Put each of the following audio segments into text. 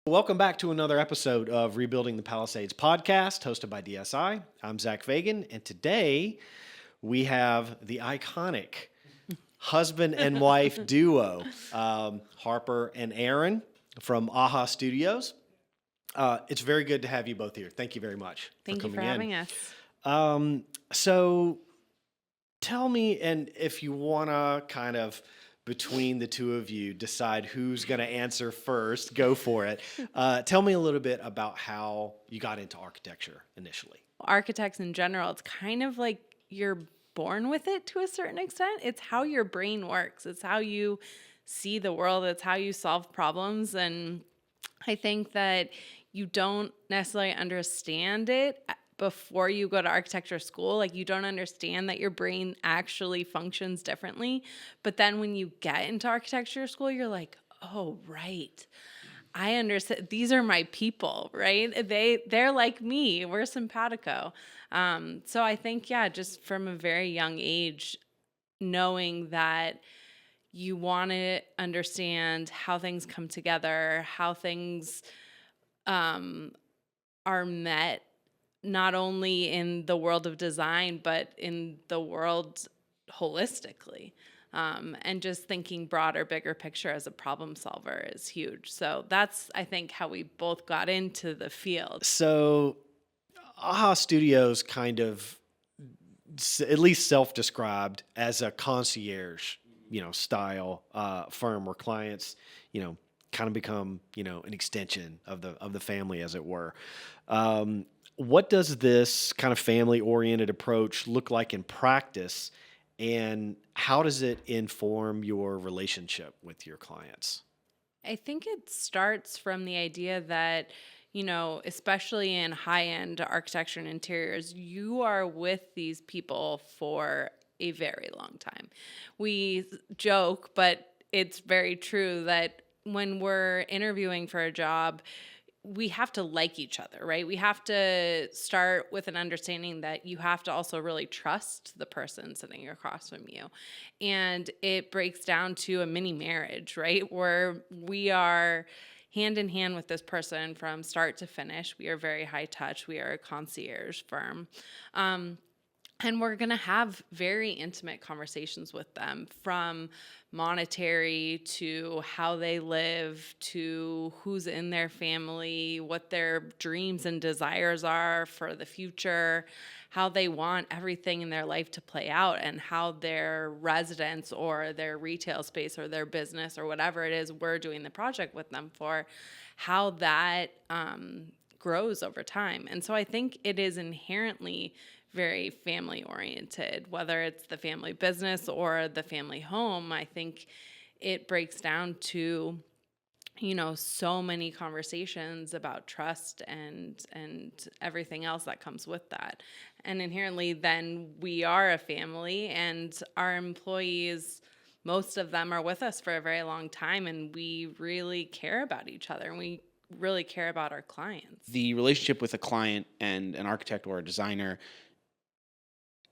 Welcome back to another episode of Rebuilding the Palisades podcast, hosted by DSI. I'm Zach Fagan, and today we have the iconic husband and wife duo, Harper and Aaron from AAHA Studios. It's very good to have you both here. Thank you very much Thank you for having us. So tell me, and if you want to kind of between the two of you decide who's going to answer first, go for it. Tell me a little bit about how you got into architecture initially. Architects in general, it's kind of like you're born with it to a certain extent. It's how your brain works. It's how you see the world. It's how you solve problems. And I think that you don't necessarily understand it before you go to architecture school. Like, you don't understand that your brain actually functions differently. But then when you get into architecture school, you're like, oh, right. I understand. These are my people, right? They're like me. We're simpatico. So I think, just from a very young age, knowing that you want to understand how things come together, how things are met, not only in the world of design, but in the world holistically. And just thinking broader, bigger picture as a problem solver is huge. So that's, I think, how we both got into the field. So AAHA Studios kind of, at least self-described as a concierge, style firm where clients, kind of become, an extension of the family, as it were. What does this kind of family-oriented approach look like in practice, and how does it inform your relationship with your clients? I think it starts from the idea that, especially in high-end architecture and interiors, you are with these people for a very long time. We joke, but it's very true that when we're interviewing for a job, we have to like each other, right? We have to start with an understanding that you have to also really trust the person sitting across from you. And it breaks down to a mini marriage, right? Where we are hand in hand with this person from start to finish. We are very high touch. We are a concierge firm. And we're going to have very intimate conversations with them, from monetary to how they live to who's in their family, what their dreams and desires are for the future, how they want everything in their life to play out, and how their residence or their retail space or their business or whatever it is we're doing the project with them for, how that grows over time. And so I think it is inherently very family oriented, whether it's the family business or the family home. I think it breaks down to, so many conversations about trust and everything else that comes with that. And inherently, then we are a family, and our employees, most of them are with us for a very long time, and we really care about each other, and we really care about our clients. The relationship with a client and an architect or a designer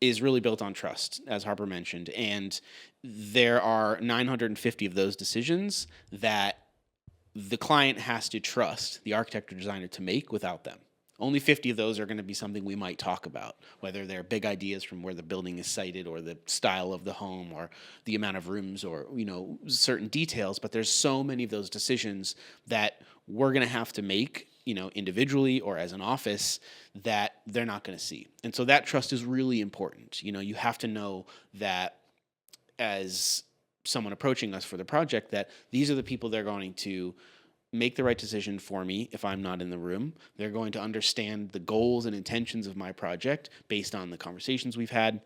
is really built on trust, as Harper mentioned. And there are 950 of those decisions that the client has to trust the architect or designer to make without them. Only 50 of those are going to be something we might talk about, whether they're big ideas from where the building is sited or the style of the home or the amount of rooms or, certain details. But there's so many of those decisions that we're going to have to make, individually or as an office, that they're not going to see. And so that trust is really important. You have to know that as someone approaching us for the project, that these are the people that are going to make the right decision for me if I'm not in the room. They're going to understand the goals and intentions of my project based on the conversations we've had,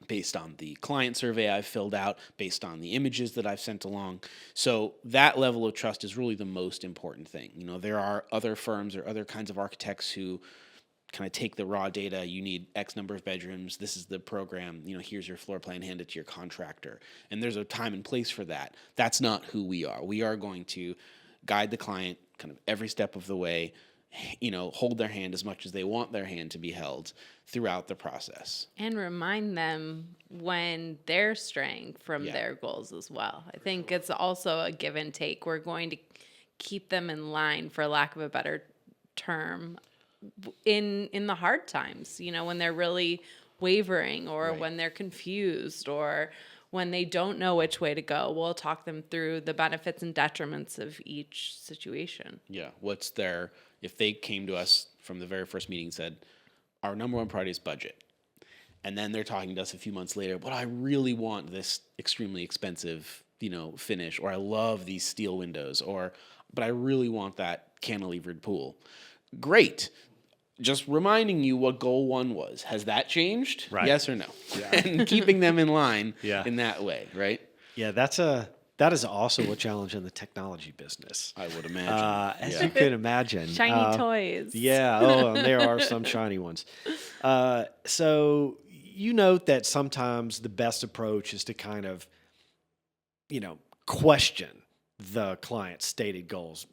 based on the client survey I've filled out, based on the images that I've sent along. So that level of trust is really the most important thing. There are other firms or other kinds of architects who kind of take the raw data. You need X number of bedrooms. This is the program. Here's your floor plan. Hand it to your contractor. And there's a time and place for that. That's not who we are. We are going to guide the client kind of every step of the way, hold their hand as much as they want their hand to be held throughout the process. And remind them when they're straying from their goals as well. I think it's also a give and take. We're going to keep them in line, for lack of a better term, in the hard times, when they're really wavering, or Right. when they're confused, or when they don't know which way to go. We'll talk them through the benefits and detriments of each situation. Yeah. If they came to us from the very first meeting and said, our number one priority is budget. And then they're talking to us a few months later, but I really want this extremely expensive, finish, or I love these steel windows, but I really want that cantilevered pool. Great. Just reminding you what goal 1 was. Has that changed? Right. Yes or no? Yeah. And keeping them in line Yeah. in that way, right? Yeah, that is also a challenge in the technology business. I would imagine. As you can imagine. Shiny toys. Yeah. Oh, and there are some shiny ones. So you note that sometimes the best approach is to kind of, question the client's stated goals.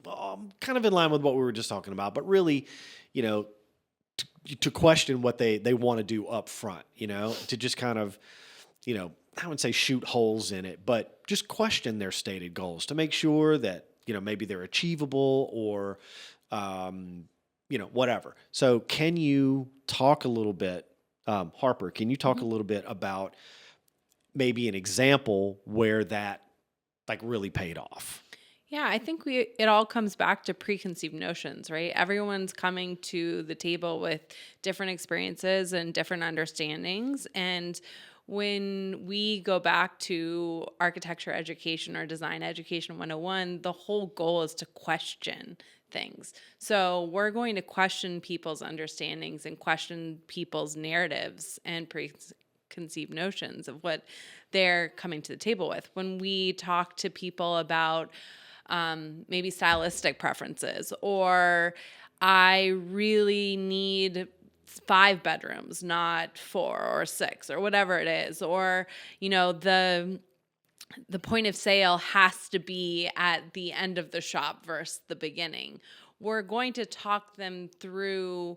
Kind of in line with what we were just talking about, but really, to question what they want to do up front, to just kind of, I wouldn't say shoot holes in it, but just question their stated goals to make sure that, maybe they're achievable, or, whatever. So can you talk a little bit, Harper, can you talk a little bit about maybe an example where that like really paid off? Yeah, I think it all comes back to preconceived notions, right? Everyone's coming to the table with different experiences and different understandings. And when we go back to architecture education or design education 101, the whole goal is to question things. So we're going to question people's understandings and question people's narratives and preconceived notions of what they're coming to the table with. When we talk to people about maybe stylistic preferences, or I really need 5 bedrooms, not 4 or 6, or whatever it is, or the point of sale has to be at the end of the shop versus the beginning. We're going to talk them through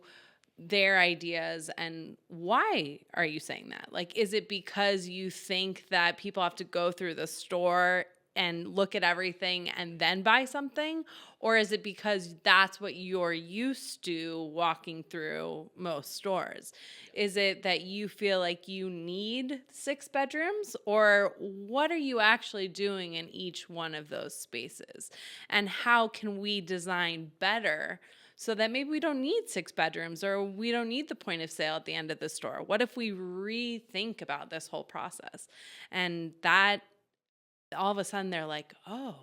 their ideas and why are you saying that? Like, is it because you think that people have to go through the store and look at everything and then buy something? Or is it because that's what you're used to walking through most stores? Is it that you feel like you need 6 bedrooms? Or what are you actually doing in each one of those spaces? And how can we design better so that maybe we don't need 6 bedrooms, or we don't need the point of sale at the end of the store? What if we rethink about this whole process? And that, all of a sudden they're like, oh,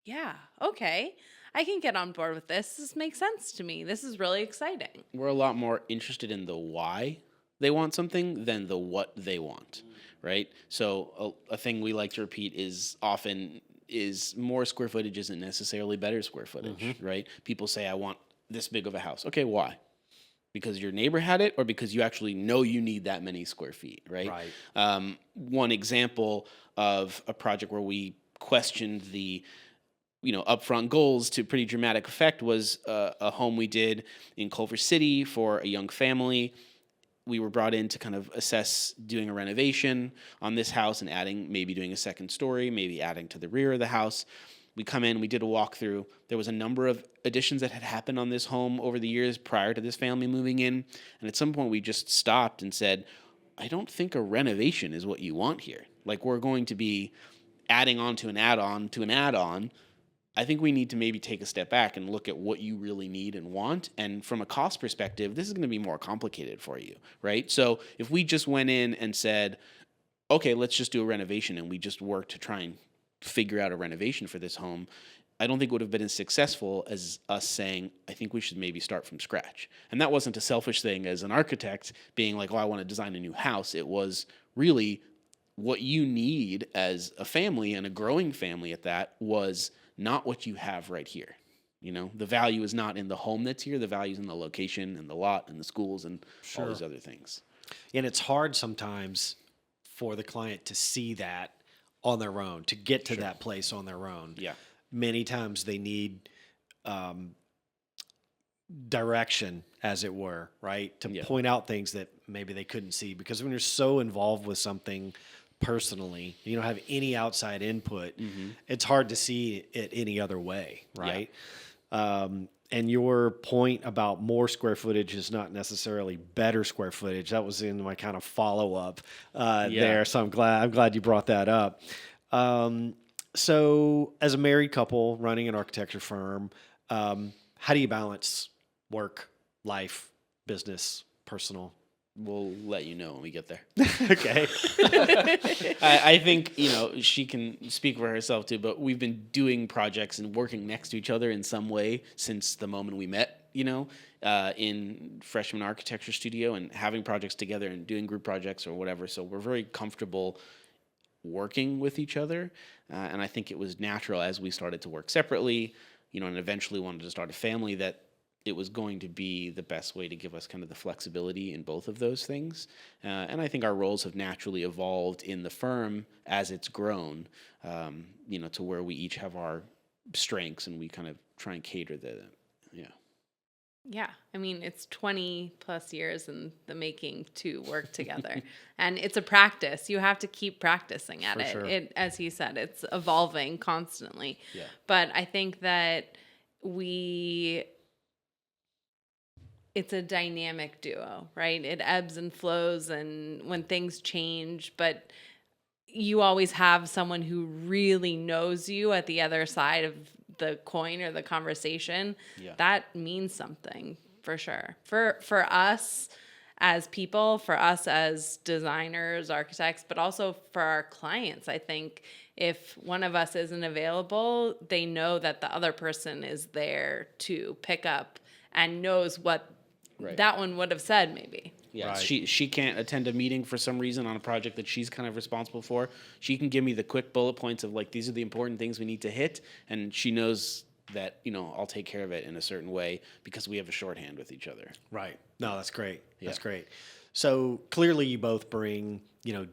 yeah, okay, I can get on board with this. This makes sense to me. This is really exciting. We're a lot more interested in the why they want something than the what they want, right? So a thing we like to repeat is more square footage isn't necessarily better square footage, right? People say, I want this big of a house. Okay, why? Because your neighbor had it, or because you actually know you need that many square feet, right? Right. One example of a project where we questioned the upfront goals to pretty dramatic effect was a home we did in Culver City for a young family. We were brought in to kind of assess doing a renovation on this house and maybe doing a second story, maybe adding to the rear of the house. We come in, we did a walkthrough. There was a number of additions that had happened on this home over the years prior to this family moving in. And at some point we just stopped and said, I don't think a renovation is what you want here. Like, we're going to be adding on to an add-on to an add-on. I think we need to maybe take a step back and look at what you really need and want. And from a cost perspective, this is going to be more complicated for you, right? So if we just went in and said, okay, let's just do a renovation, and we just worked to try and figure out a renovation for this home, I don't think it would have been as successful as us saying, I think we should maybe start from scratch. And that wasn't a selfish thing as an architect being like, oh, I want to design a new house. It was really what you need as a family, and a growing family at that, was not what you have right here. The value is not in the home that's here. The value is in the location and the lot and the schools and all those other things. And it's hard sometimes for the client to see that on their own, to get to that place on their own. Yeah. Many times they need direction, as it were, right? To point out things that maybe they couldn't see, because when you're so involved with something personally, you don't have any outside input, it's hard to see it any other way, right? And your point about more square footage is not necessarily better square footage. That was in my kind of follow up there. So I'm glad you brought that up. So as a married couple running an architecture firm, how do you balance work, life, business, personal? We'll let you know when we get there. Okay. I think, she can speak for herself too, but we've been doing projects and working next to each other in some way since the moment we met, in freshman architecture studio, and having projects together and doing group projects or whatever. So we're very comfortable working with each other. And I think it was natural as we started to work separately, and eventually wanted to start a family, that it was going to be the best way to give us kind of the flexibility in both of those things. And I think our roles have naturally evolved in the firm as it's grown, to where we each have our strengths and we kind of try and cater that. Yeah. Yeah. I mean, it's 20 plus years in the making to work together. And it's a practice. You have to keep practicing at For it. sure. It, as he said, it's evolving constantly. Yeah. But I think that it's a dynamic duo, right? It ebbs and flows, and when things change, but you always have someone who really knows you at the other side of the coin or the conversation. Yeah. That means something for sure. For us as people, for us as designers, architects, but also for our clients, I think if one of us isn't available, they know that the other person is there to pick up and knows what that one would have said maybe. Yeah, Right. she can't attend a meeting for some reason on a project that she's kind of responsible for. She can give me the quick bullet points of like, these are the important things we need to hit, and she knows that, I'll take care of it in a certain way because we have a shorthand with each other. Right. No, that's great. That's Yeah. great. So clearly you both bring,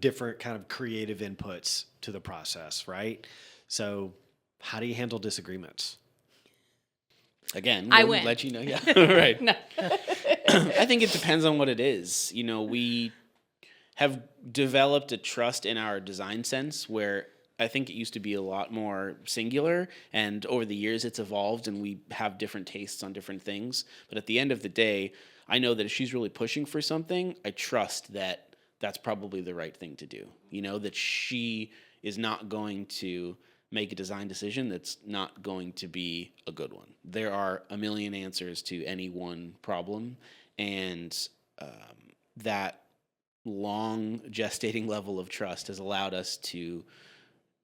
different kind of creative inputs to the process, right? So how do you handle disagreements? Again, I we'll win. let you know. Yeah, right. No. I think it depends on what it is. We have developed a trust in our design sense where I think it used to be a lot more singular, and over the years it's evolved and we have different tastes on different things. But at the end of the day, I know that if she's really pushing for something, I trust that that's probably the right thing to do. That she is not going to make a design decision that's not going to be a good one. There are a million answers to any one problem, and that long gestating level of trust has allowed us to,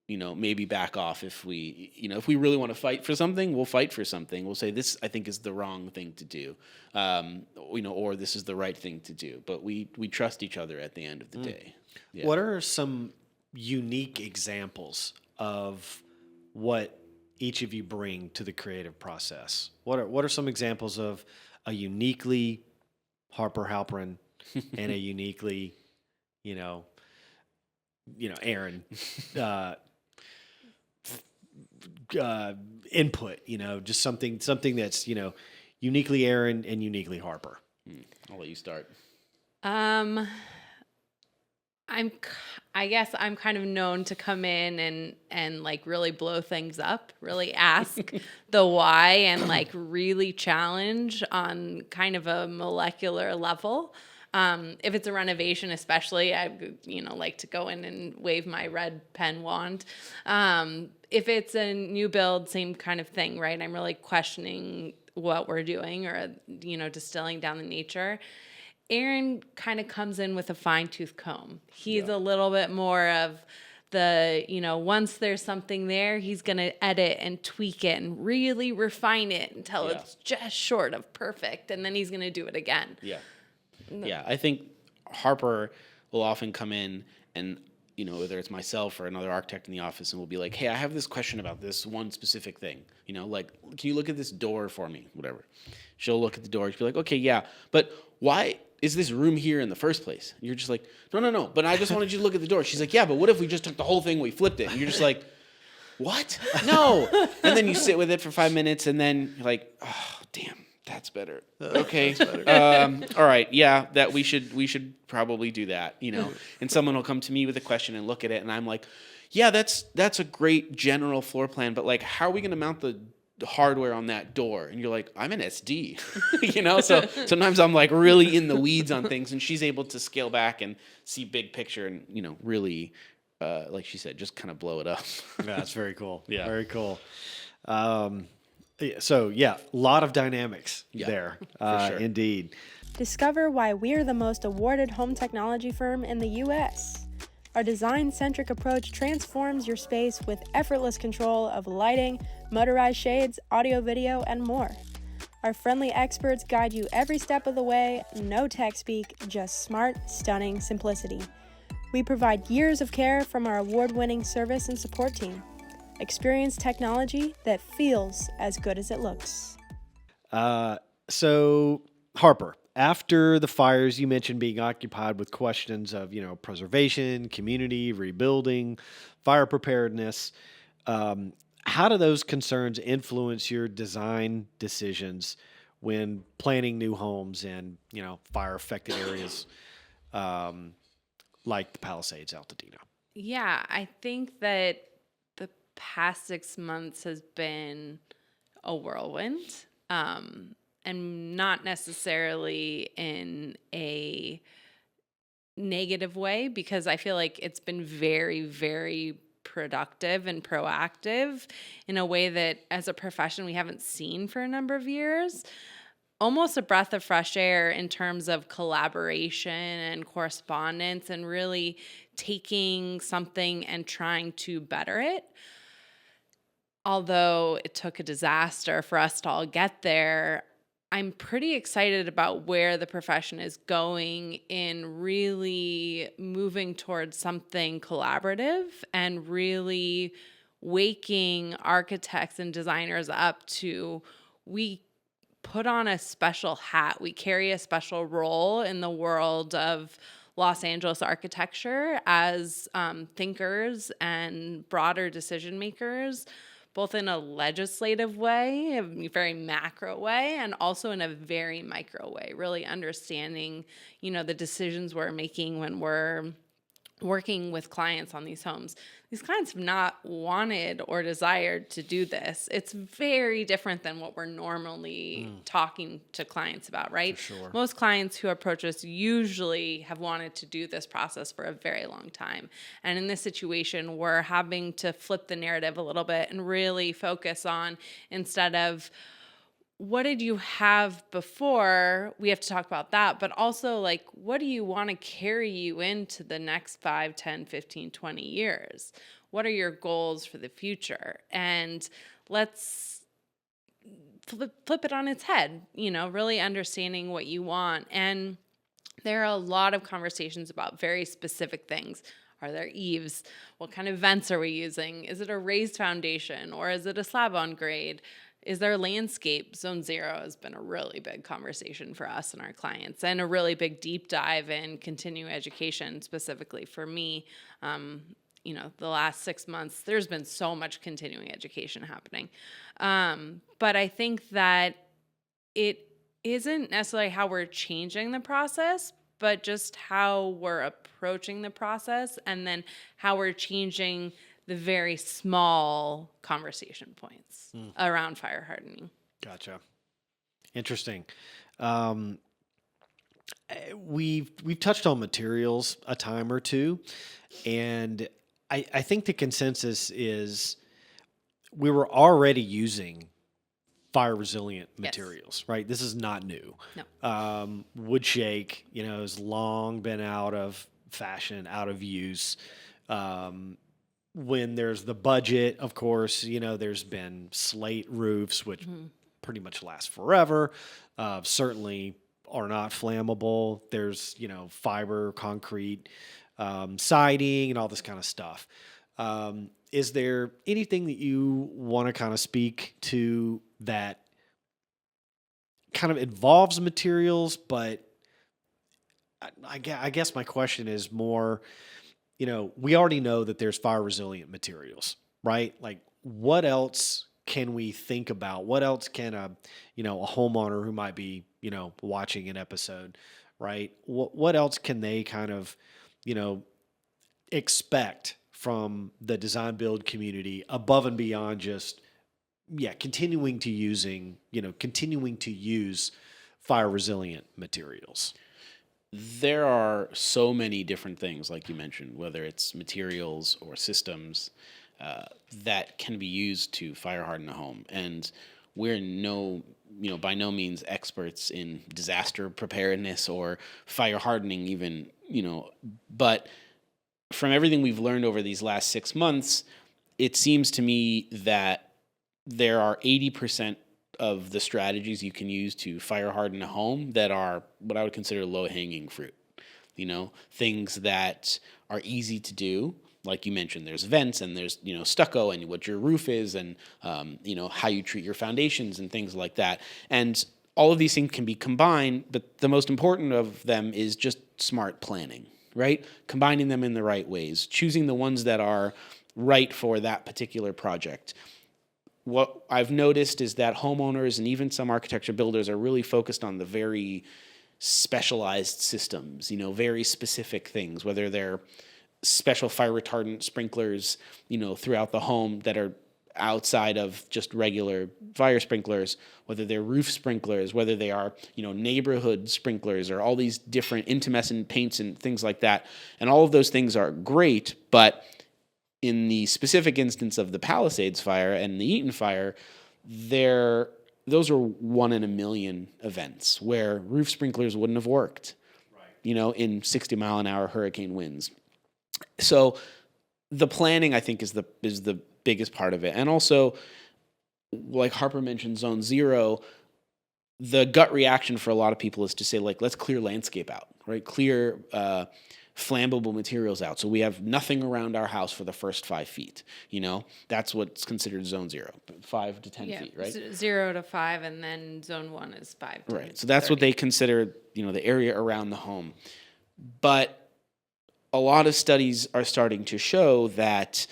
maybe back off if we really want to fight for something, we'll fight for something. We'll say this, I think, is the wrong thing to do, or this is the right thing to do. But we trust each other at the end of the day. Yeah. What are some unique examples of what each of you bring to the creative process? What are some examples of a uniquely Harper HALPRIN and a uniquely, Aaron input? Just something that's uniquely Aaron and uniquely Harper. I'll let you start. I guess I'm kind of known to come in and like really blow things up, really ask the why, and like really challenge on kind of a molecular level. If it's a renovation, especially, I like to go in and wave my red pen wand. If it's a new build, same kind of thing, right? I'm really questioning what we're doing, or distilling down the nature. Aaron kind of comes in with a fine-tooth comb. He's a little bit more of the, once there's something there, he's going to edit and tweak it and really refine it until it's just short of perfect. And then he's going to do it again. Yeah. Yeah. I think Harper will often come in and, whether it's myself or another architect in the office, and we'll be like, hey, I have this question about this one specific thing. Like, can you look at this door for me? Whatever. She'll look at the door. She'll be like, okay, yeah, but why is this room here in the first place? And you're just like, no, but I just wanted you to look at the door. She's like, yeah, but what if we just took the whole thing, we flipped it? And you're just like, what? No. And then you sit with it for 5 minutes, and then you're like, oh, damn, That's better. Okay. All right. Yeah, that we should probably do that, you know. And someone will come to me with a question and look at it, and I'm like, yeah, that's a great general floor plan, but like, how are we going to mount the hardware on that door? And you're like, I'm an SD, you know. So sometimes I'm like really in the weeds on things, and she's able to scale back and see big picture, and you know, really, like she said, just kind of blow it up. Yeah, that's very cool. Yeah. Very cool. So yeah, a lot of dynamics there. sure. Indeed. Discover why we're the most awarded home technology firm in the U.S. Our design-centric approach transforms your space with effortless control of lighting, motorized shades, audio, video, and more. Our friendly experts guide you every step of the way, no tech speak, just smart, stunning simplicity. We provide years of care from our award-winning service and support team. Experience technology that feels as good as it looks. So Harper, after the fires, you mentioned being occupied with questions of, you know, preservation, community, rebuilding, fire preparedness. How do those concerns influence your design decisions when planning new homes in, you know, fire-affected areas like the Palisades, Altadena? Yeah, I think that the past 6 months has been a whirlwind, and not necessarily in a negative way, because I feel like it's been very, very productive and proactive in a way that as a profession we haven't seen for a number of years. Almost a breath of fresh air in terms of collaboration and correspondence, and really taking something and trying to better it. Although it took a disaster for us to all get there, I'm pretty excited about where the profession is going in really moving towards something collaborative and really waking architects and designers up to, we put on a special hat. We carry a special role in the world of Los Angeles architecture as thinkers and broader decision makers, both in a legislative way, a very macro way, and also in a very micro way, really understanding, you know, the decisions we're making when we're working with clients on these homes. These clients have not wanted or desired to do this. It's very different than what we're normally talking to clients about, right? For sure. Most clients who approach us usually have wanted to do this process for a very long time. And in this situation, we're having to flip the narrative a little bit and really focus on, instead of what did you have before, we have to talk about that, but also like, what do you want to carry you into the next 5, 10, 15, 20 years? What are your goals for the future? And let's flip it on its head, you know, really understanding what you want. And there are a lot of conversations about very specific things. Are there eaves? What kind of vents are we using? Is it a raised foundation or is it a slab on grade? Is there landscape? Zone 0 has been a really big conversation for us and our clients, and a really big deep dive in continuing education, specifically for me. You know, the last 6 months, there's been so much continuing education happening. But I think that it isn't necessarily how we're changing the process, but just how we're approaching the process, and then how we're changing the very small conversation points around fire hardening. Gotcha. Interesting. We've touched on materials a time or two, and I think the consensus is we were already using fire resilient materials, right? This is not new. No. Wood shake, you know, has long been out of fashion, out of use. When there's the budget, of course, you know, there's been slate roofs, which pretty much last forever, certainly are not flammable. There's, you know, fiber, concrete, siding, and all this kind of stuff. Is there anything that you want to kind of speak to that kind of involves materials, but I guess my question is more, you know, we already know that there's fire resilient materials, right? Like, what else can we think about? What else can a homeowner who might be, watching an episode, right? What else can they kind of, expect from the design build community above and beyond just, continuing to use fire resilient materials? There are so many different things, like you mentioned, whether it's materials or systems that can be used to fire harden a home. And we're by no means experts in disaster preparedness or fire hardening even, but from everything we've learned over these last 6 months, it seems to me that there are 80% of the strategies you can use to fire harden a home that are what I would consider low-hanging fruit. Things that are easy to do. Like you mentioned, there's vents and there's, stucco and what your roof is and, how you treat your foundations and things like that. And all of these things can be combined, but the most important of them is just smart planning, right? Combining them in the right ways, choosing the ones that are right for that particular project. What I've noticed is that homeowners and even some architecture builders are really focused on the very specialized systems, very specific things, whether they're special fire retardant sprinklers, throughout the home that are outside of just regular fire sprinklers, whether they're roof sprinklers, whether they are, neighborhood sprinklers or all these different intumescent paints and things like that. And all of those things are great, but in the specific instance of the Palisades Fire and the Eaton Fire, those are 1 in a million events where roof sprinklers wouldn't have worked, in 60-mile-an-hour hurricane winds. So the planning, I think, is the biggest part of it. And also, like Harper mentioned, Zone 0, the gut reaction for a lot of people is to say, let's clear landscape out, right? Clear flammable materials out. So we have nothing around our house for the first 5 feet. That's what's considered Zone 0, 5 to 10 feet, right? 0 to 5, and then Zone 1 is 5 to right. So that's 30. what they consider, the area around the home. But a lot of studies are starting to show that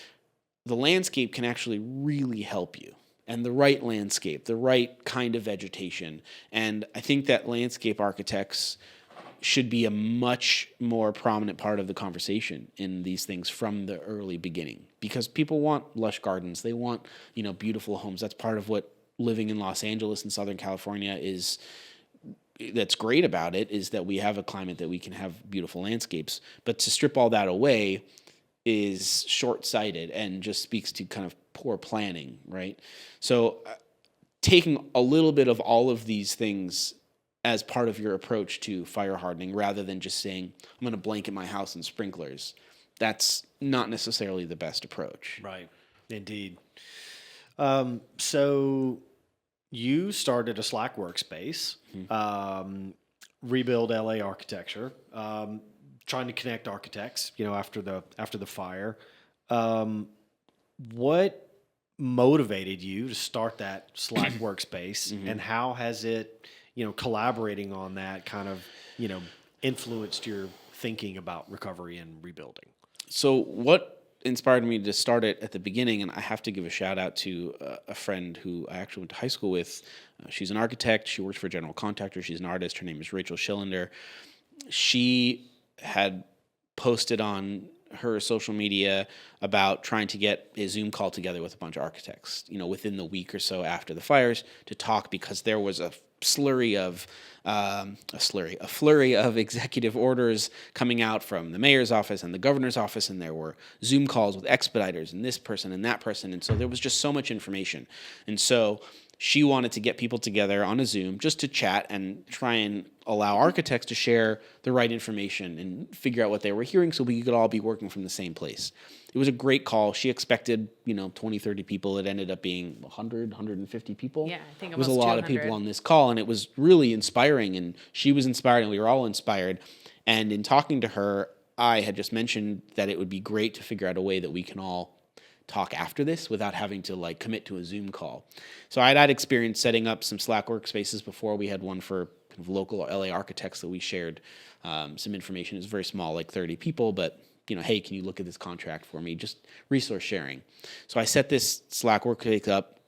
the landscape can actually really help you, and the right landscape, the right kind of vegetation. And I think that landscape architects should be a much more prominent part of the conversation in these things from the early beginning, because people want lush gardens. They want, beautiful homes. That's part of what living in Los Angeles and Southern California that's great about it, is that we have a climate that we can have beautiful landscapes. But to strip all that away is short-sighted and just speaks to kind of poor planning, right? So taking a little bit of all of these things as part of your approach to fire hardening, rather than just saying, I'm going to blanket my house in sprinklers, that's not necessarily the best approach. Right. Indeed. So you started a Slack workspace, Rebuild LA Architecture, trying to connect architects, after the fire. What motivated you to start that Slack workspace, and how has it, collaborating on that kind of, influenced your thinking about recovery and rebuilding? So what inspired me to start it at the beginning, and I have to give a shout out to a friend who I actually went to high school with. She's an architect. She works for a general contractor. She's an artist. Her name is Rachel Schillender. She had posted on her social media about trying to get a Zoom call together with a bunch of architects, within the week or so after the fires, to talk, because there was a flurry of executive orders coming out from the mayor's office and the governor's office, and there were Zoom calls with expediters and this person and that person, and so there was just so much information. And so she wanted to get people together on a Zoom just to chat and try and allow architects to share the right information and figure out what they were hearing, so we could all be working from the same place. It was a great call. She expected, 20, 30 people. It ended up being 100, 150 people. Yeah, I think it was a almost lot 200. of people on this call, and it was really inspiring, and she was inspired, and we were all inspired. And in talking to her, I had just mentioned that it would be great to figure out a way that we can all talk after this without having to commit to a Zoom call. So I'd had experience setting up some Slack workspaces before. We had one for kind of local LA architects that we shared some information. It was very small, 30 people, but hey, can you look at this contract for me? Just resource sharing. So I set this Slack workspace up,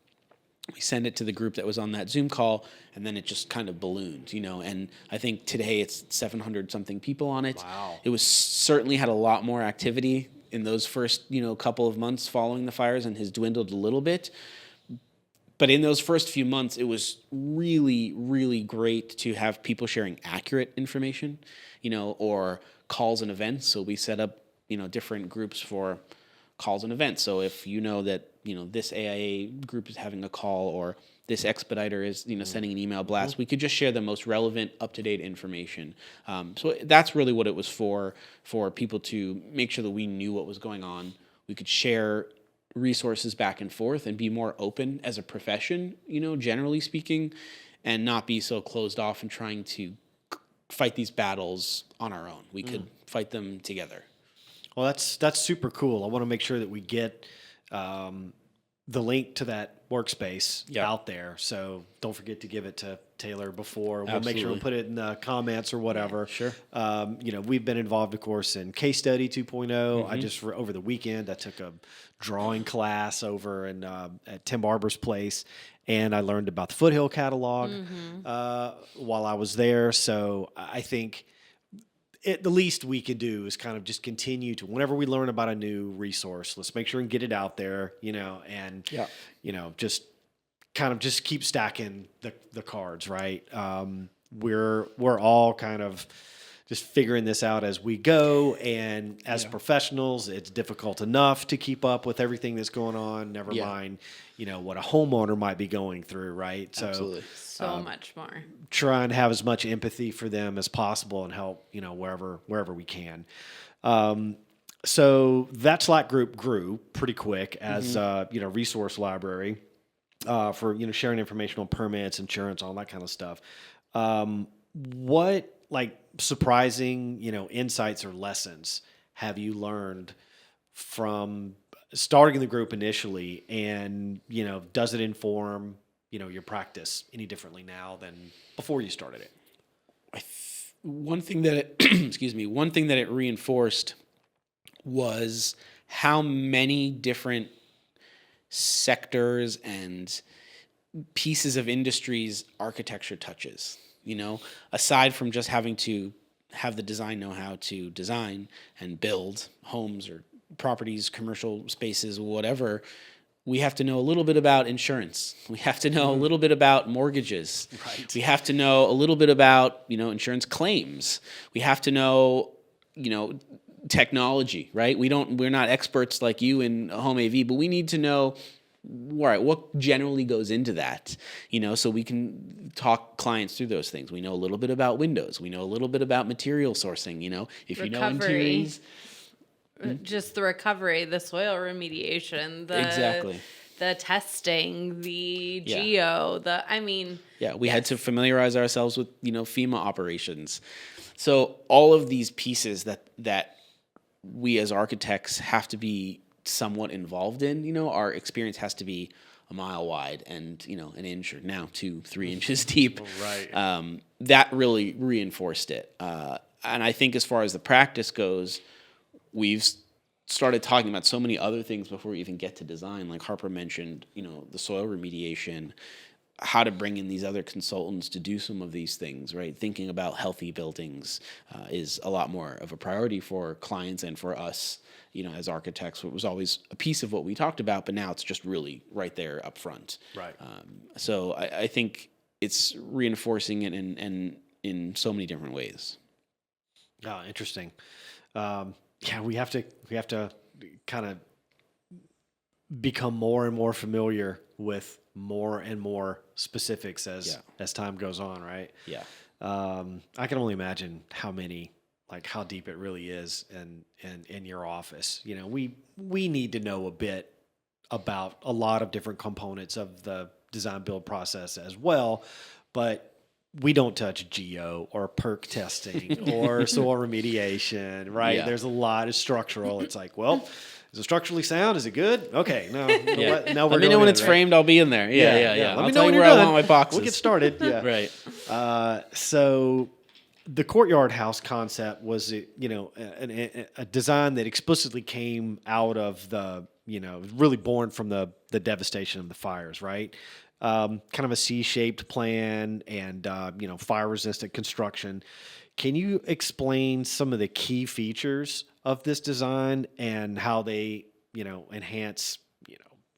We send it to the group that was on that Zoom call, and then it just kind of ballooned, and I think today it's 700 something people on it. Wow. It was certainly had a lot more activity in those first, couple of months following the fires, and has dwindled a little bit. But in those first few months, it was really, really great to have people sharing accurate information, or calls and events. So we set up, different groups for calls and events. So if you know that, this AIA group is having a call, or this expediter is, sending an email blast, we could just share the most relevant, up-to-date information. So that's really what it was for people to make sure that we knew what was going on. We could share resources back and forth and be more open as a profession, generally speaking, and not be so closed off and trying to fight these battles on our own. We could fight them together. Well, that's super cool. I want to make sure that we get the link to that workspace out there. So don't forget to give it to Taylor before. We'll make sure we put it in the comments or whatever. Sure. We've been involved, of course, in Case Study 2.0. I just, over the weekend, I took a drawing class over at Tim Barber's place, and I learned about the Foothill catalog while I was there. So I think the least we can do is kind of just continue to, whenever we learn about a new resource, let's make sure and get it out there, and just kind of just keep stacking the cards, right? We're all kind of just figuring this out as we go, and as professionals, it's difficult enough to keep up with everything that's going on. Never mind, what a homeowner might be going through, right? Absolutely. So much more. Try and have as much empathy for them as possible and help, wherever we can. So that Slack group grew pretty quick as resource library for sharing information on permits, insurance, all that kind of stuff. What surprising insights or lessons have you learned from starting the group initially, and does it inform your practice any differently now than before you started it? One thing that it reinforced was how many different sectors and pieces of industries architecture touches. Aside from just having to have the design know-how to design and build homes or properties, commercial spaces, whatever, we have to know a little bit about insurance. We have to know a little bit about mortgages. Right. We have to know a little bit about, insurance claims. We have to know, technology, right? We're not experts like you in home AV, but we need to know, all right, what generally goes into that, so we can talk clients through those things. We know a little bit about windows. We know a little bit about material sourcing, if you know interiors. Just the recovery, the soil remediation, the testing, the geo, we had to familiarize ourselves with, FEMA operations. So all of these pieces that we as architects have to be somewhat involved in, our experience has to be a mile wide and, an inch or now 2-3 inches deep. Right. That really reinforced it. And I think as far as the practice goes, we've started talking about so many other things before we even get to design. Like Harper mentioned, the soil remediation, how to bring in these other consultants to do some of these things, right? Thinking about healthy buildings is a lot more of a priority for clients and for us, as architects. It was always a piece of what we talked about, but now it's just really right there up front. Right. So I think it's reinforcing it in so many different ways. Oh, interesting. We have to kind of become more and more familiar with more and more specifics as time goes on, right? Yeah. I can only imagine how deep it really is in your office. We need to know a bit about a lot of different components of the design build process as well, but we don't touch geo or perk testing or soil remediation, right? Yeah. There's a lot of structural. It's like, well, is it structurally sound? Is it good? Okay, no. Now we're Let me know when it's framed. I'll be in there. Yeah. Let I'll me tell know when you you're where done. I want my boxes. We'll get started. Yeah. Right. So the courtyard house concept was, a design that explicitly came out of really born from the devastation of the fires, right? Kind of a C-shaped plan and, fire resistant construction. Can you explain some of the key features of this design and how they, enhance,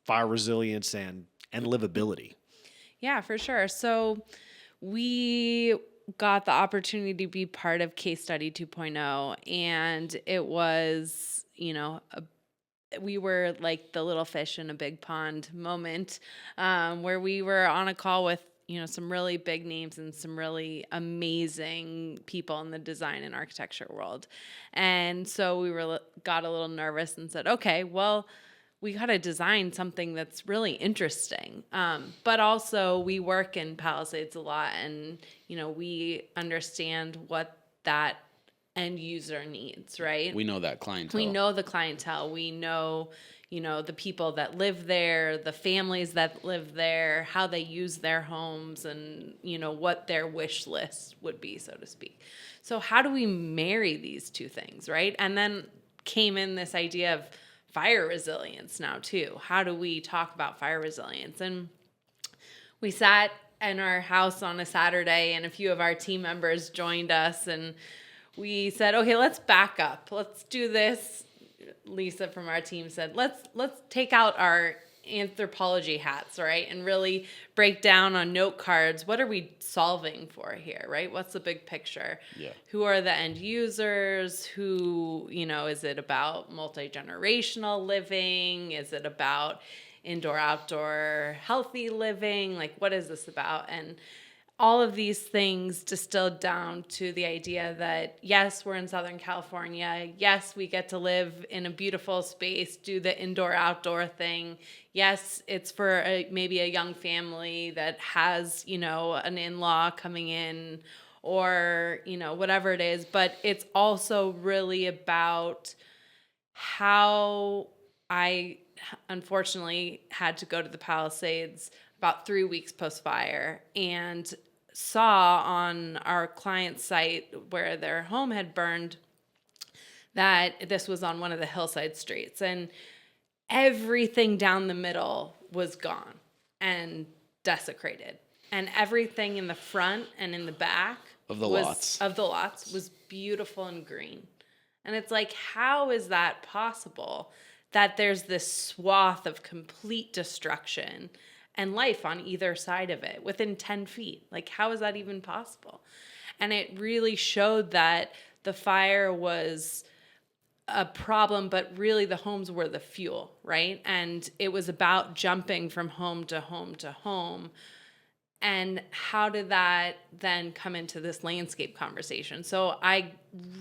fire resilience and livability? Yeah, for sure. So we got the opportunity to be part of Case Study 2.0, and it was, we were like the little fish in a big pond moment, where we were on a call with, some really big names and some really amazing people in the design and architecture world. And so we got a little nervous and said, okay, well, we got to design something that's really interesting. But also we work in Palisades a lot, and, we understand what that end user needs, right? We know that clientele. We know the clientele. We know, the people that live there, the families that live there, how they use their homes, and, what their wish list would be, so to speak. So how do we marry these two things, right? And then came in this idea of fire resilience now too. How do we talk about fire resilience? And we sat in our house on a Saturday, and a few of our team members joined us, and we said, okay, let's back up. Let's do this. Lisa from our team said, let's take out our anthropology hats, right? And really break down on note cards, what are we solving for here, right? What's the big picture? Yeah. Who are the end users? Who, is it about multi-generational living? Is it about indoor, outdoor, healthy living? Like, what is this about? And all of these things distilled down to the idea that, yes, we're in Southern California. Yes, we get to live in a beautiful space, do the indoor-outdoor thing. Yes, it's for maybe a young family that has, an in-law coming in, or, whatever it is. But it's also really about how I, unfortunately, had to go to the Palisades about 3 weeks post-fire, and saw on our client's site where their home had burned that this was on one of the hillside streets, and everything down the middle was gone and desecrated, and everything in the front and in the back of the lots was beautiful and green. And it's like, how is that possible that there's this swath of complete destruction and life on either side of it within 10 feet? Like, how is that even possible? And it really showed that the fire was a problem, but really the homes were the fuel, right? And it was about jumping from home to home to home. And how did that then come into this landscape conversation? So I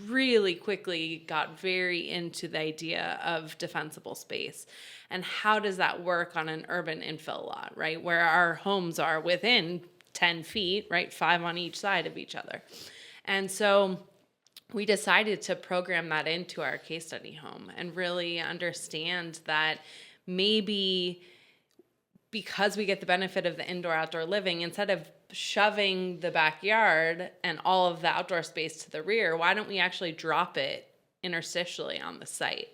really quickly got very into the idea of defensible space. And how does that work on an urban infill lot, right? Where our homes are within 10 feet, right? 5 on each side of each other. And so we decided to program that into our case study home and really understand that maybe because we get the benefit of the indoor-outdoor living, instead of shoving the backyard and all of the outdoor space to the rear, why don't we actually drop it interstitially on the site?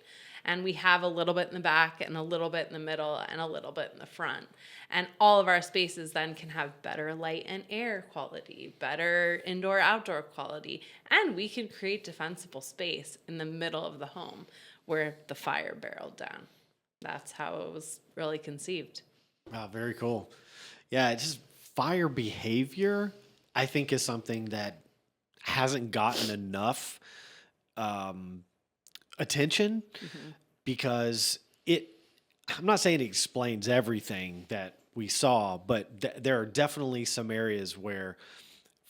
And we have a little bit in the back and a little bit in the middle and a little bit in the front. And all of our spaces then can have better light and air quality, better indoor-outdoor quality, and we can create defensible space in the middle of the home where the fire barreled down. That's how it was really conceived. Wow, very cool. Yeah, it's just fire behavior, I think, is something that hasn't gotten enough attention because I'm not saying it explains everything that we saw, but there are definitely some areas where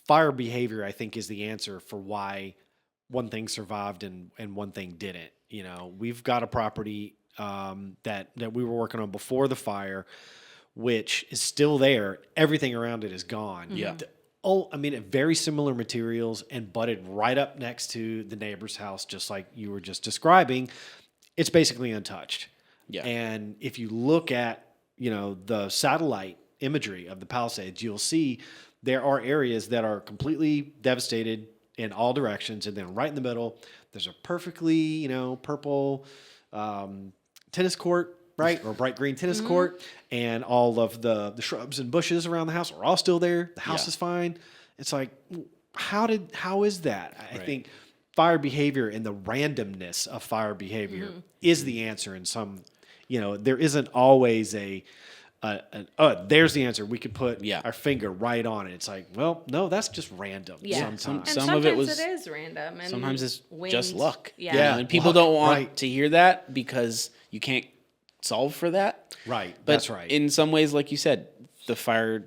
fire behavior, I think, is the answer for why one thing survived and one thing didn't. We've got a property that we were working on before the fire, which is still there. Everything around it is gone. Yeah. Very similar materials and butted right up next to the neighbor's house, just like you were just describing. It's basically untouched. Yeah. And if you look at, the satellite imagery of the Palisades, you'll see there are areas that are completely devastated in all directions, and then right in the middle, there's a perfectly, purple tennis court, right? Or bright green tennis court, and all of the shrubs and bushes around the house are all still there. The house Yeah. is fine. It's like, how is that? I Right. think fire behavior and the randomness of fire behavior is the answer in some, there isn't always there's the answer. We could put Yeah. our finger right on it. It's like, well, no, that's just random Yeah. sometimes. And Some of it sometimes was- it is random. And Sometimes it's just wind. luck. Yeah. And people luck, don't want right. to hear that because you can't solve for that. Right, But that's right. in some ways, like you said, the fire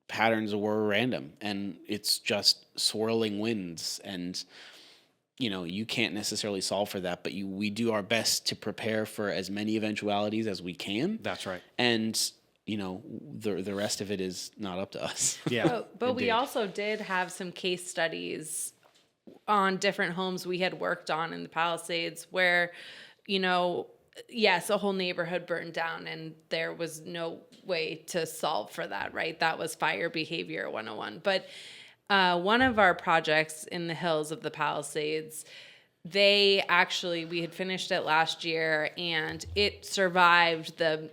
patterns were random, and it's just swirling winds, and you can't necessarily solve for that. But we do our best to prepare for as many eventualities as we can, That's right. and the rest of it is not up to us. Yeah. But we indeed. also did have some case studies on different homes we had worked on in the Palisades where, yes, a whole neighborhood burned down and there was no way to solve for that, right? That was fire behavior 101. But one of our projects in the hills of the Palisades, we had finished it last year and it survived the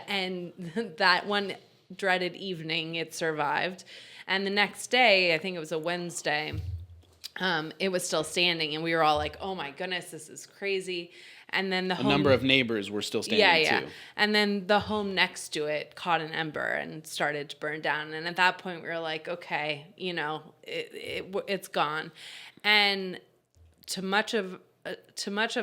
end, that one dreaded evening, it survived. And the next day, I think it was a Wednesday, it was still standing and we were all like, oh my goodness, this is crazy. And then the A number of neighbors were still standing too. And then the home next to it caught an ember and started to burn down. And at that point we were like, okay, it's gone. And to much of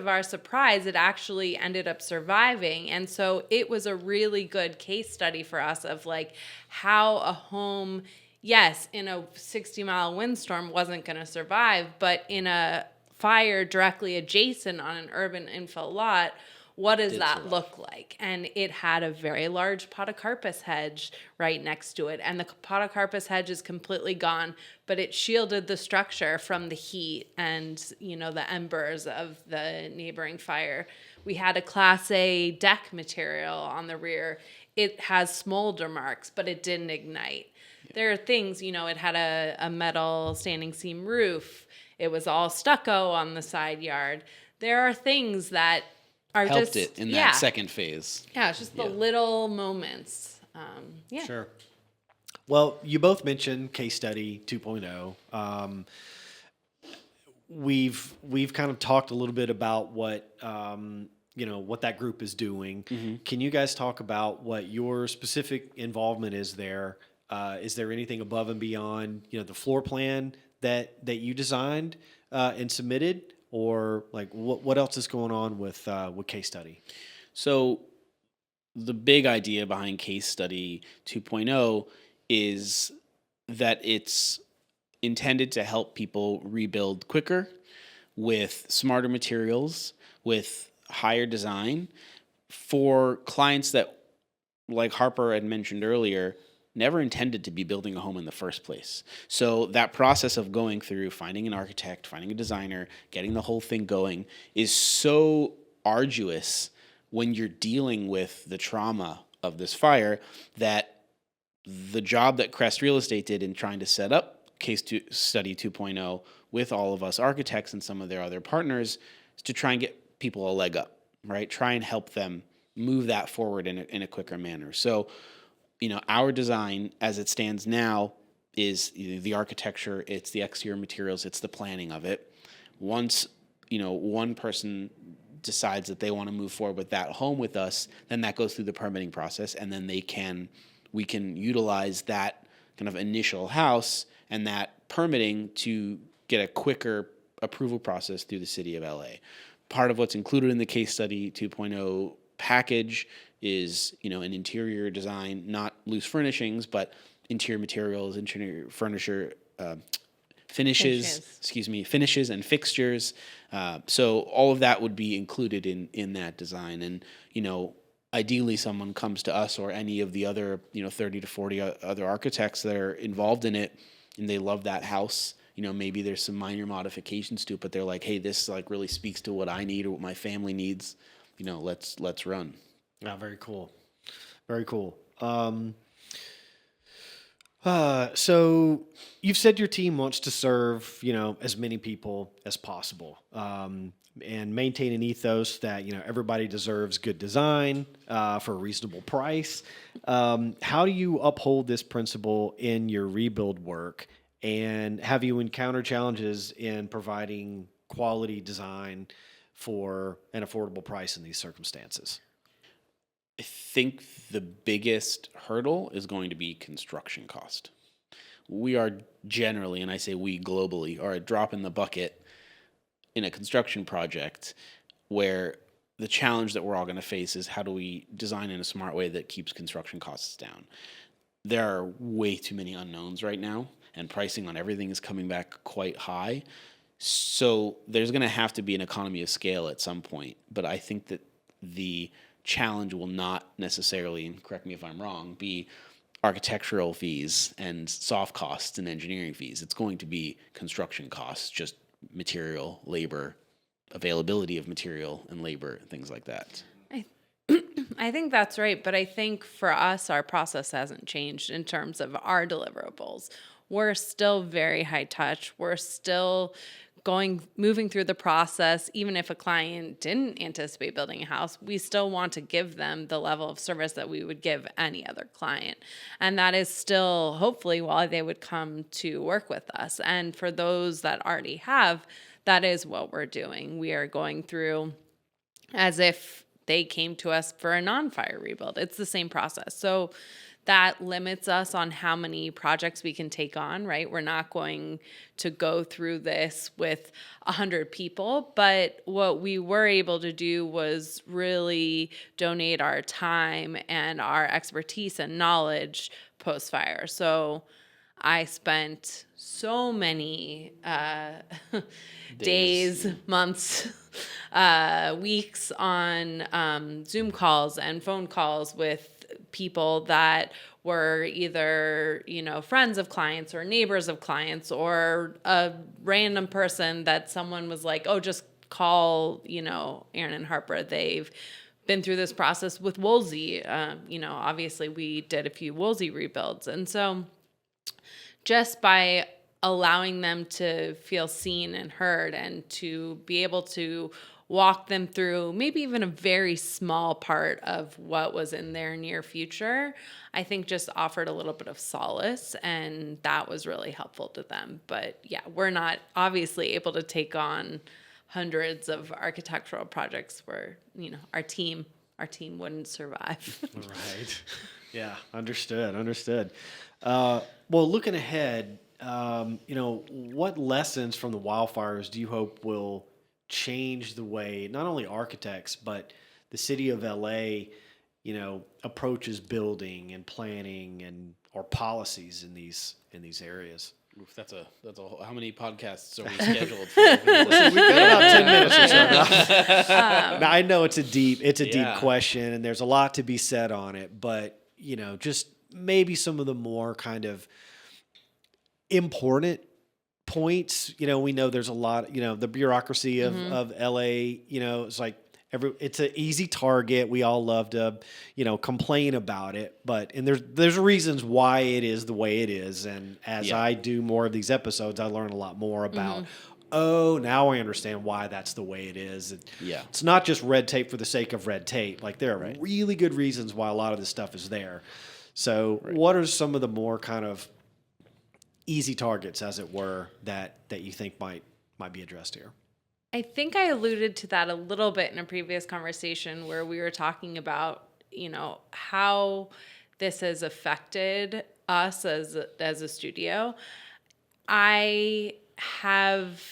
our surprise, it actually ended up surviving. And so it was a really good case study for us of like how a home, yes, in a 60-mile windstorm wasn't going to survive, but in a fire directly adjacent on an urban infill lot, what does that look like? And it had a very large podocarpus hedge right next to it. And the podocarpus hedge is completely gone, but it shielded the structure from the heat and, the embers of the neighboring fire. We had a Class A deck material on the rear. It has smolder marks, but it didn't ignite. There are things, it had a metal standing seam roof. It was all stucco on the side yard. There are things that are Helped just it in that second phase. Yeah, it's just the little moments. Sure. Well, you both mentioned case study 2.0. We've kind of talked a little bit about what what that group is doing. Can you guys talk about what your specific involvement is there? Is there anything above and beyond the floor plan that you designed and submitted, or like what else is going on with case study? So the big idea behind case study 2.0 is that it's intended to help people rebuild quicker with smarter materials, with higher design for clients that, like Harper had mentioned earlier, never intended to be building a home in the first place. So that process of going through finding an architect, finding a designer, getting the whole thing going is so arduous when you're dealing with the trauma of this fire that the job that Crest Real Estate did in trying to set up Study 2.0 with all of us architects and some of their other partners is to try and get people a leg up, right? Try and help them move that forward in a quicker manner. So our design as it stands now is the architecture, it's the exterior materials, it's the planning of it. Once, one person decides that they want to move forward with that home with us, then that goes through the permitting process, and then we can utilize that kind of initial house and that permitting to get a quicker approval process through the city of LA. Part of what's included in the case study 2.0 package is an interior design, not loose furnishings, but interior materials, interior furniture, finishes and fixtures. So all of that would be included in that design. And ideally someone comes to us or any of the other 30 to 40 other architects that are involved in it, and they love that house. Maybe there's some minor modifications to it, but they're like, hey, this like really speaks to what I need or what my family needs. Let's run. Very cool. Very cool. So you've said your team wants to serve, as many people as possible, and maintain an ethos that, everybody deserves good design for a reasonable price. How do you uphold this principle in your rebuild work? And have you encountered challenges in providing quality design for an affordable price in these circumstances? I think the biggest hurdle is going to be construction cost. We are generally, and I say we globally, are a drop in the bucket in a construction project where the challenge that we're all going to face is how do we design in a smart way that keeps construction costs down. There are way too many unknowns right now, and pricing on everything is coming back quite high. So there's going to have to be an economy of scale at some point. But I think that the challenge will not necessarily, and correct me if I'm wrong, be architectural fees and soft costs and engineering fees. It's going to be construction costs, just material, labor, availability of material and labor, things like that. I think that's right, but I think for us, our process hasn't changed in terms of our deliverables. We're still very high touch. We're still moving through the process. Even if a client didn't anticipate building a house, we still want to give them the level of service that we would give any other client. And that is still hopefully why they would come to work with us. And for those that already have, that is what we're doing. We are going through as if they came to us for a non-fire rebuild. It's the same process. So that limits us on how many projects we can take on, right? We're not going to go through this with 100 people, but what we were able to do was really donate our time and our expertise and knowledge post-fire. So I spent so many days, months, weeks on Zoom calls and phone calls with people that were either, friends of clients or neighbors of clients, or a random person that someone was like, oh, just call, Aaron and Harper. They've been through this process with Woolsey. Obviously we did a few Woolsey rebuilds. And so just by allowing them to feel seen and heard and to be able to walk them through maybe even a very small part of what was in their near future, I think just offered a little bit of solace, and that was really helpful to them. But yeah, we're not obviously able to take on hundreds of architectural projects where, our team wouldn't survive. Right. Yeah. Understood. Well, looking ahead, what lessons from the wildfires do you hope will change the way not only architects but the city of LA, approaches building and planning and or policies in these areas? Oof, that's a how many podcasts are we scheduled for? We've got about 10 minutes or so. Now, I know it's a deep question, and there's a lot to be said on it, but just maybe some of the more kind of important points. We know there's a lot, the bureaucracy of LA, it's like it's an easy target. We all love to, complain about it, and there's reasons why it is the way it is. And as I do more of these episodes, I learn a lot more about, now I understand why that's the way it is. It's not just red tape for the sake of red tape. Like there are really good reasons why a lot of this stuff is there. So what are some of the more kind of easy targets, as it were, that you think might be addressed here? I think I alluded to that a little bit in a previous conversation where we were talking about, how this has affected us as a studio. I have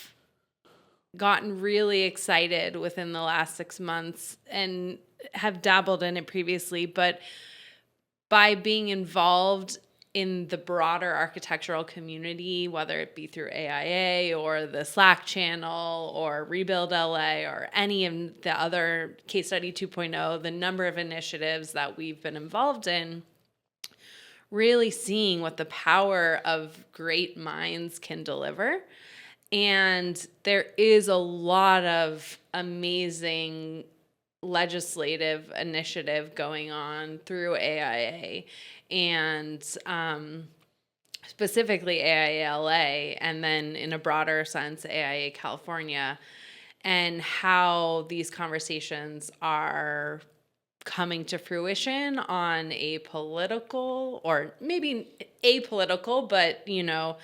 gotten really excited within the last 6 months and have dabbled in it previously, but by being involved in the broader architectural community, whether it be through AIA or the Slack channel or Rebuild LA or any of the other Case Study 2.0, the number of initiatives that we've been involved in, really seeing what the power of great minds can deliver. And there is a lot of amazing legislative initiative going on through AIA. And specifically AIALA, and then in a broader sense, AIA California, and how these conversations are coming to fruition on a political, or maybe apolitical, but, you know,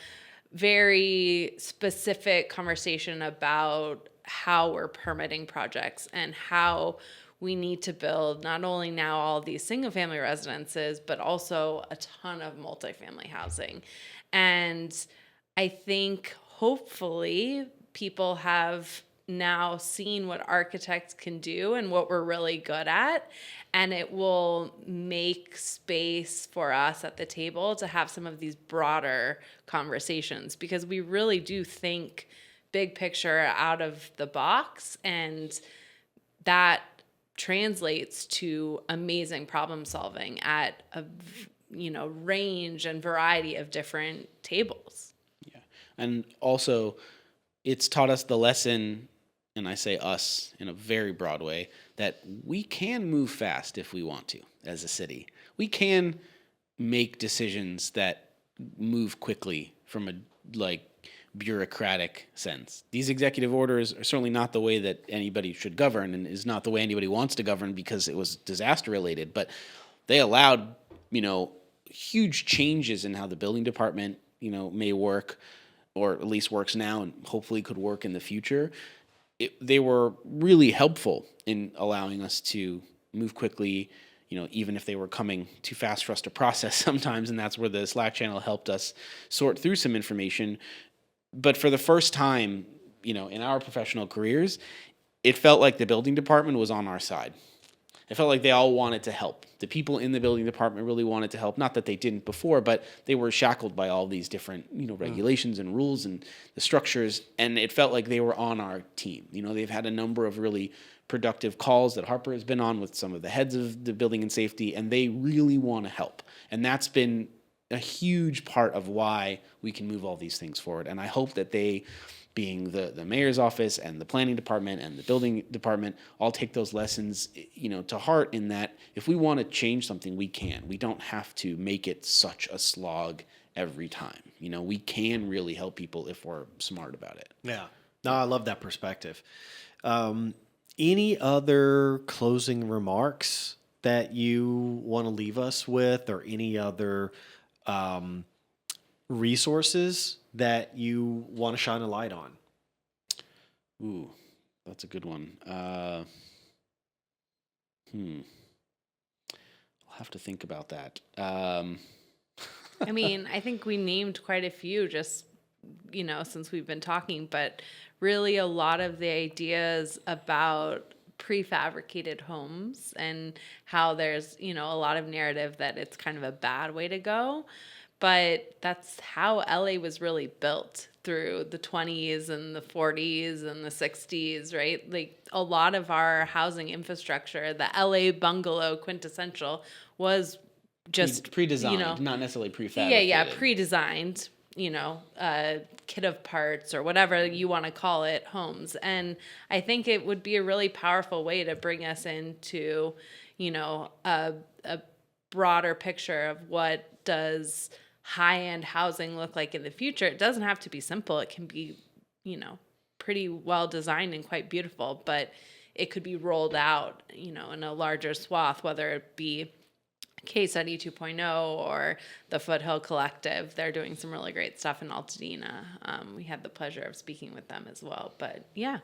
very specific conversation about how we're permitting projects and how we need to build not only now all these single family residences, but also a ton of multifamily housing. And I think hopefully people have now seen what architects can do and what we're really good at. And it will make space for us at the table to have some of these broader conversations, because we really do think big picture out of the box, and that translates to amazing problem solving at a, you know, range and variety of different tables. Yeah. And also, it's taught us the lesson, and I say us in a very broad way, that we can move fast if we want to as a city. We can make decisions that move quickly from a bureaucratic sense. These executive orders are certainly not the way that anybody should govern, and is not the way anybody wants to govern because it was disaster related, but they allowed, you know, huge changes in how the building department, you know, may work, or at least works now and hopefully could work in the future. They were really helpful in allowing us to move quickly, you know, even if they were coming too fast for us to process sometimes, and that's where the Slack channel helped us sort through some information. But for the first time, you know, in our professional careers, it felt like the building department was on our side. It felt like they all wanted to help. The people in the building department really wanted to help. Not that they didn't before, but they were shackled by all these different, you know, regulations and rules and the structures, and it felt like they were on our team. You know, they've had a number of really productive calls that Harper has been on with some of the heads of the building and safety, and they really want to help. And that's been a huge part of why we can move all these things forward. And I hope that they, being the mayor's office and the planning department and the building department, all take those lessons, you know, to heart, in that if we want to change something, we can. We don't have to make it such a slog every time. You know, we can really help people if we're smart about it. Yeah. No, I love that perspective. Any other closing remarks that you want to leave us with, or any other resources that you want to shine a light on? Ooh, that's a good one. I'll have to think about that. I mean, I think we named quite a few just, you know, since we've been talking, but really a lot of the ideas about prefabricated homes and how there's, you know, a lot of narrative that it's kind of a bad way to go. But that's how LA was really built through the 20s and the 40s and the 60s, right? Like a lot of our housing infrastructure, the LA bungalow quintessential, was just pre-designed, you know, not necessarily prefabricated. Yeah, pre-designed, you know, kit of parts or whatever you want to call it, homes. And I think it would be a really powerful way to bring us into, you know, a broader picture of what does high-end housing look like in the future. It doesn't have to be simple. It can be, you know, pretty well designed and quite beautiful, but it could be rolled out, you know, in a larger swath, whether it be Case Study 2.0 or the Foothill Collective. They're doing some really great stuff in Altadena. We had the pleasure of speaking with them as well. But yeah,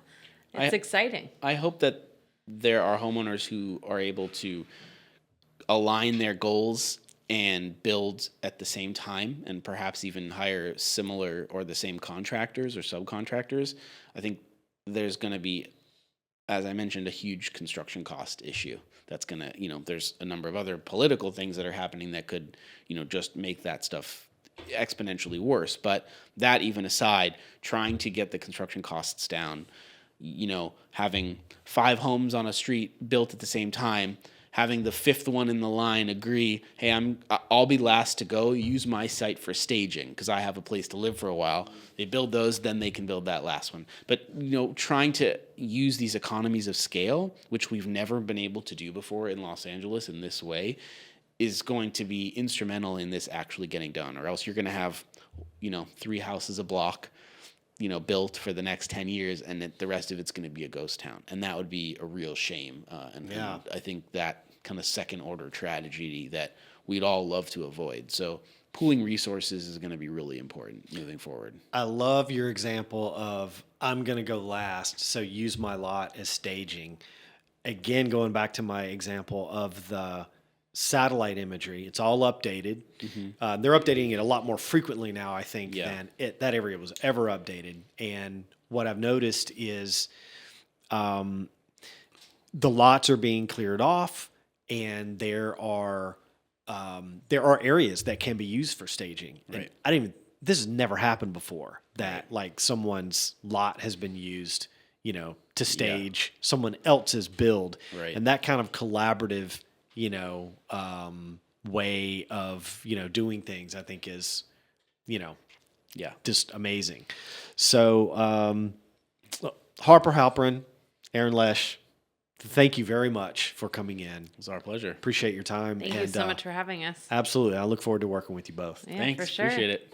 it's exciting. I hope that there are homeowners who are able to align their goals and build at the same time, and perhaps even hire similar or the same contractors or subcontractors. I think there's going to be, as I mentioned, a huge construction cost issue. That's going to, you know, there's a number of other political things that are happening that could, you know, just make that stuff exponentially worse. But that even aside, trying to get the construction costs down, you know, having 5 homes on a street built at the same time, having the 5th one in the line agree, hey, I'll be last to go, use my site for staging because I have a place to live for a while. They build those, then they can build that last one. But, you know, trying to use these economies of scale, which we've never been able to do before in Los Angeles in this way, is going to be instrumental in this actually getting done, or else you're going to have, 3 houses a block, built for the next 10 years, and the rest of it's going to be a ghost town. And that would be a real shame. And I think that kind of second order tragedy that we'd all love to avoid. So pooling resources is going to be really important moving forward. I love your example of I'm going to go last, so use my lot as staging. Again, going back to my example of the satellite imagery, it's all updated. They're updating it a lot more frequently now, I think, than that area was ever updated. And what I've noticed is the lots are being cleared off, and there are areas that can be used for staging. Right. And this has never happened before, that like someone's lot has been used, to stage someone else's build. Right. And that kind of collaborative, way of, doing things, I think is, just amazing. So, Harper, HALPRIN, Aaron, LESHTZ, thank you very much for coming in. It's our pleasure. Appreciate your time. Thank you so much for having us. Absolutely. I look forward to working with you both. Yeah, Thanks. for sure. Appreciate it.